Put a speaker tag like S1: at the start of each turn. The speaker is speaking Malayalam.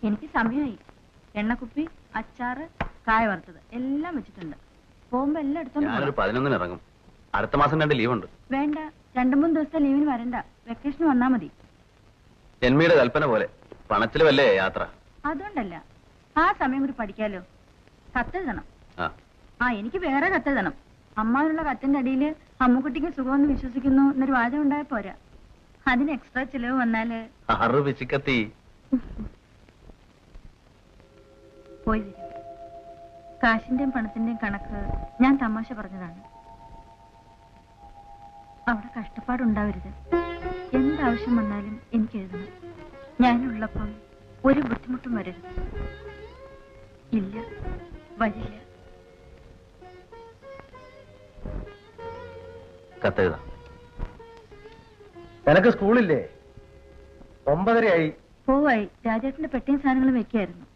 S1: എനിക്ക് സമയമായി. എണ്ണക്കുപ്പി, അച്ചാറ്, കായ വറുത്തത് എല്ലാം വെച്ചിട്ടുണ്ട്. പോകുമ്പോ എല്ലാം എടുത്തോണ്ട്
S2: 11 ഇറങ്ങും. അടുത്ത മാസം 2 ലീവുണ്ട്.
S1: വേണ്ട, 2-3 ദിവസത്തെ ലീവിന് വരണ്ട. വെക്കേഷന് വന്നാ മതി.
S2: ജന്മിയുടെ കൽപ്പന പോലെ പണച്ചിലവല്ലേ യാത്ര.
S1: അതുകൊണ്ടല്ല, ആ സമയം കൂടി പഠിക്കാലോ. കത്തെഴുതണം. എനിക്ക് വേറെ കത്തെഴുതണം. അമ്മാവിനുള്ള കത്തിന്റെ അടിയിൽ അമ്മുക്കുട്ടിക്ക് സുഖമെന്ന് വിശ്വസിക്കുന്നു എന്നൊരു വാചകം ഉണ്ടായ പോരാ. അതിന് എക്സ്ട്രാ ചിലവ് വന്നാല് പോയി വരും. കാശിന്റെയും പണത്തിന്റെയും കണക്ക് ഞാൻ തമാശ പറഞ്ഞതാണ്. അവിടെ കഷ്ടപ്പാടുണ്ടാവരുത്. എന്താവശ്യം വന്നാലും എനിക്ക് എഴുതണം. ഞാനുള്ളപ്പം ഒരു ബുദ്ധിമുട്ടും വരരുത്. ഇല്ല, വരില്ല.
S2: കത്തെഴുതാം.
S3: നിനക്ക് സ്കൂളില്ലേ? 9:30 ആയി.
S1: പോവായി. രാജേട്ടന്റെ പെട്ടിയും സാധനങ്ങളും വെക്കായിരുന്നു.